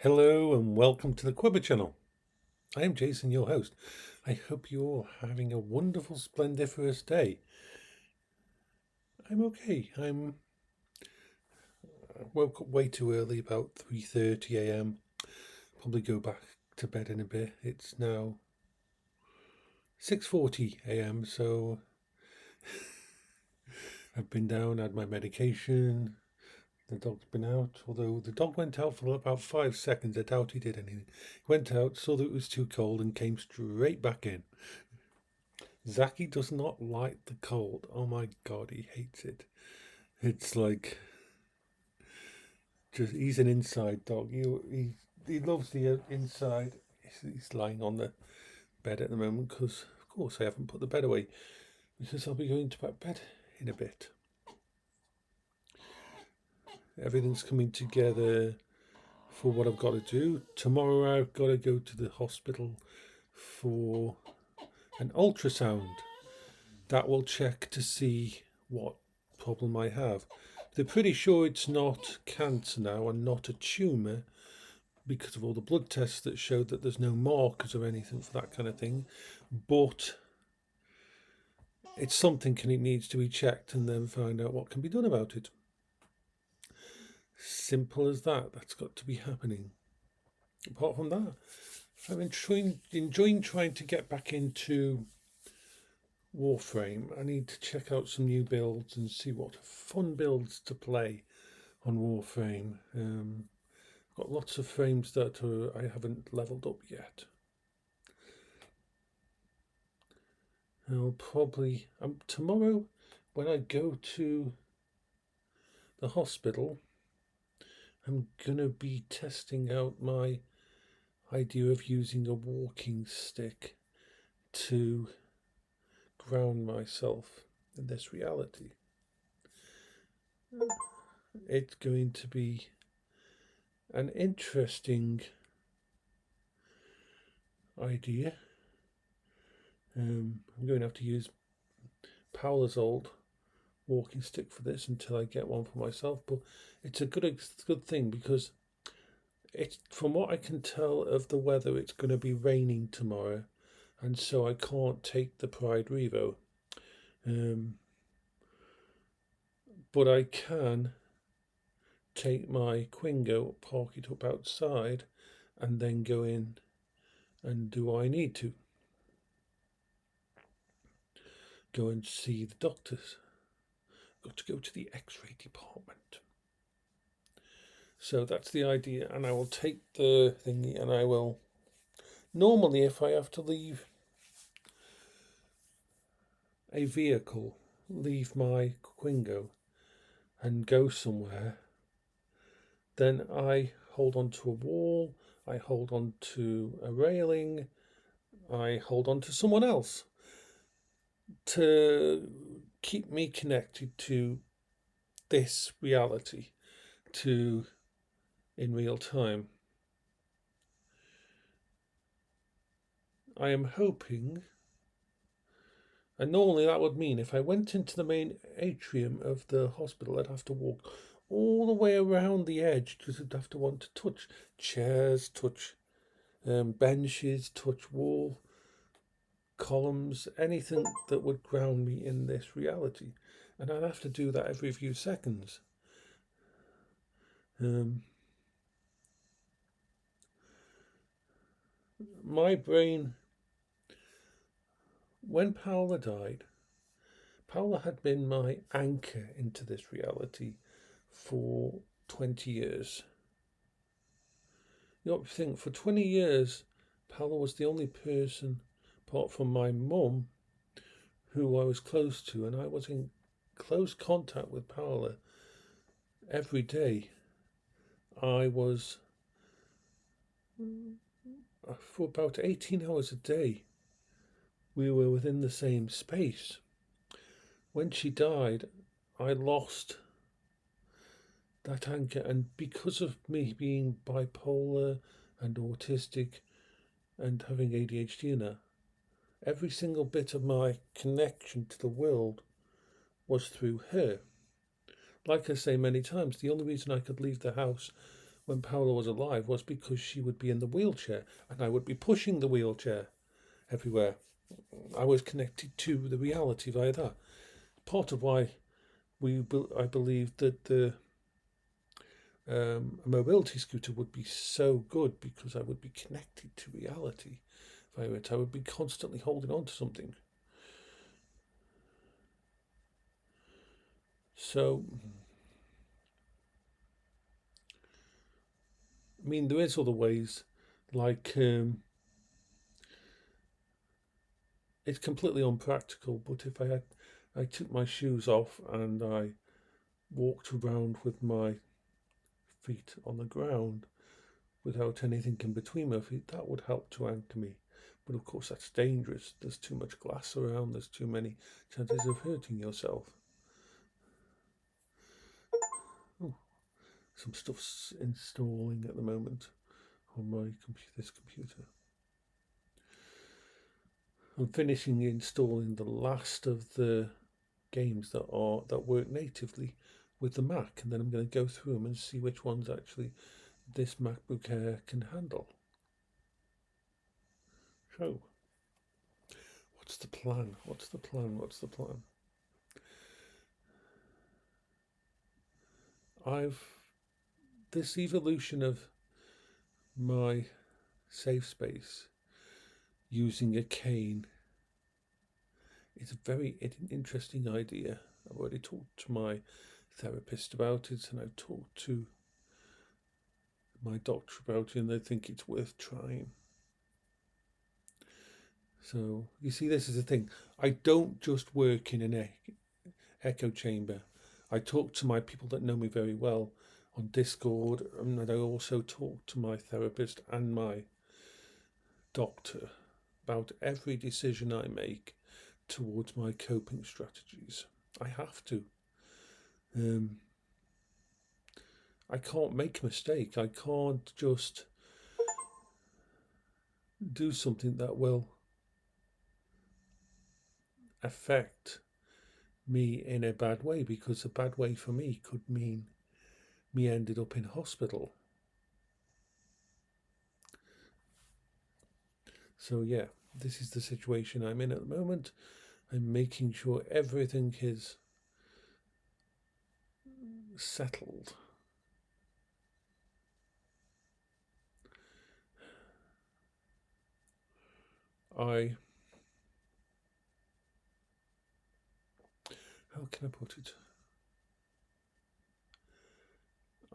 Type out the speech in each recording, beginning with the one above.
Hello and welcome to the Quiver channel. I am Jason, your host. I hope you're having a wonderful, splendiferous day. I'm okay. I woke up way too early, about 3:30 a.m. Probably go back to bed in a bit. It's now 6:40 a.m. So I've been down, had my medication. The dog's been out, although the dog went out for about 5 seconds. I doubt he did anything. He went out, saw that it was too cold, and came straight back in. Zaki does not like the cold. Oh my god, he hates it. It's like he's an inside dog. He loves the inside. He's lying on the bed at the moment because, of course, I haven't put the bed away because I'll be going to bed in a bit. Everything's coming together for what I've got to do. Tomorrow I've got to go to the hospital for an ultrasound. That will check to see what problem I have. They're pretty sure it's not cancer now and not a tumour because of all the blood tests that showed that there's no markers or anything for that kind of thing. But it's something and it needs to be checked and then find out what can be done about it. Simple as that. That's got to be happening. Apart from that, I'm enjoying trying to get back into Warframe. I need to check out some new builds and see what fun builds to play on Warframe. Got lots of frames that I haven't leveled up yet. I'll probably tomorrow when I go to the hospital, I'm gonna be testing out my idea of using a walking stick to ground myself in this reality. It's going to be an interesting idea. I'm going to have to use Paola's old walking stick for this until I get one for myself, but it's a good thing because it's, from what I can tell of the weather, it's going to be raining tomorrow, and so I can't take the Pride Revo. But I can take my Quingo, park it up outside, and then go in and do what I need to. Go and see the doctors. Got to go to the X-ray department. So that's the idea, and I will take the thingy and I will, normally if I have to leave a vehicle, leave my Quingo and go somewhere, then I hold on to a wall, I hold on to a railing, I hold on to someone else to keep me connected to this reality, to in real time. I am hoping, and normally that would mean if I went into the main atrium of the hospital, I'd have to walk all the way around the edge because I'd have to want to touch chairs, touch benches, touch wall, columns, anything that would ground me in this reality. And I'd have to do that every few seconds. My brain, when Paola died, Paola had been my anchor into this reality for 20 years. You know, think for 20 years, Paola was the only person, apart from my mum, who I was close to, and I was in close contact with Paola every day. I was, for about 18 hours a day, we were within the same space. When she died, I lost that anchor, and because of me being bipolar and autistic and having ADHD in her, every single bit of my connection to the world was through her. Like I say many times, the only reason I could leave the house when Paola was alive was because she would be in the wheelchair and I would be pushing the wheelchair everywhere. I was connected to the reality via that. Part of why I believe that the a mobility scooter would be so good, because I would be connected to reality via it. I would be constantly holding on to something. So, I mean, there is other ways, like it's completely unpractical. But if I took my shoes off and I walked around with my feet on the ground without anything in between my feet, that would help to anchor me. But of course, that's dangerous. There's too much glass around. There's too many chances of hurting yourself. Oh, some stuff's installing at the moment on my this computer. I'm finishing installing the last of the games that work natively with the Mac, and then I'm going to go through them and see which ones actually this MacBook Air can handle. So, what's the plan? What's the plan? What's the plan? This evolution of my safe space using a cane is a very interesting idea. I've already talked to my therapist about it, and I've talked to my doctor about it, and they think it's worth trying. So, you see, this is the thing. I don't just work in an echo chamber. I talk to my people that know me very well on Discord, and I also talk to my therapist and my doctor about every decision I make towards my coping strategies. I have to. I can't make a mistake. I can't just do something that will affect me in a bad way, because a bad way for me could mean me ended up in hospital. So yeah, this is the situation I'm in at the moment. I'm making sure everything is settled. How can I put it?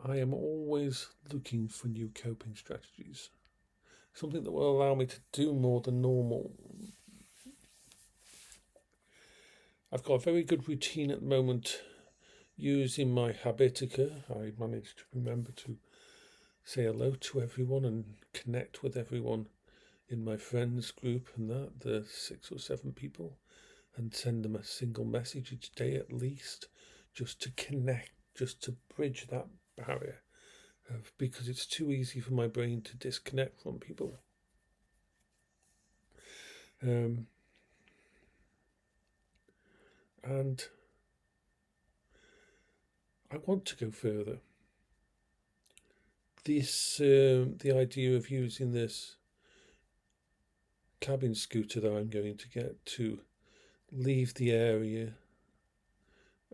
I am always looking for new coping strategies. Something that will allow me to do more than normal. I've got a very good routine at the moment using my Habitica. I managed to remember to say hello to everyone and connect with everyone in my friends group, and the 6 or 7 people, and send them a single message each day at least, just to connect, just to bridge that barrier, because it's too easy for my brain to disconnect from people. And I want to go further. The idea of using this cabin scooter that I'm going to get to leave the area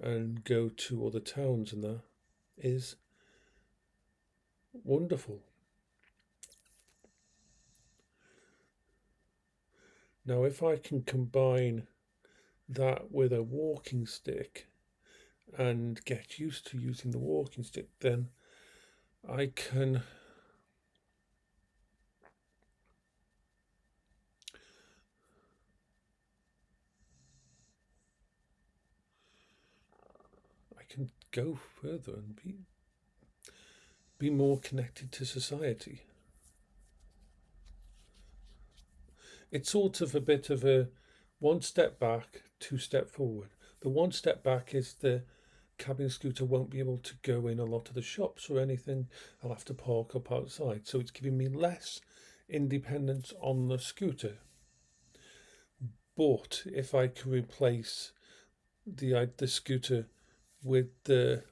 and go to other towns and that is wonderful. Now, if I can combine that with a walking stick and get used to using the walking stick, then I can go further and be more connected to society. It's sort of a bit of a 1 step back, 2 step forward. The 1 step back is the cabin scooter won't be able to go in a lot of the shops or anything. I'll have to park up outside. So it's giving me less independence on the scooter. But if I can replace the scooter with the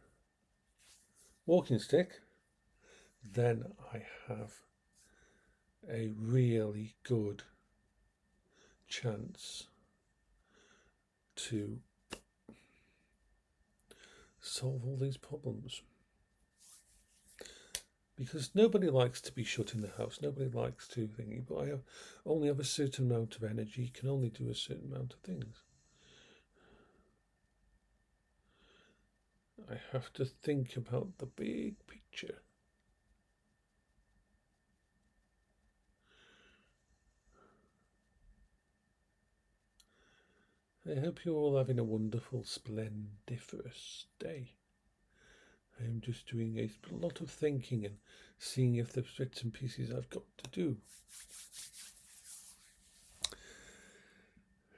walking stick, then I have a really good chance to solve all these problems. Because nobody likes to be shut in the house, nobody likes to think, but I only have a certain amount of energy, can only do a certain amount of things. I have to think about the big picture. I hope you're all having a wonderful, splendiferous day. I am just doing a lot of thinking and seeing if there's bits and pieces I've got to do.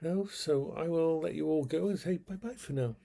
Now, so I will let you all go and say bye-bye for now.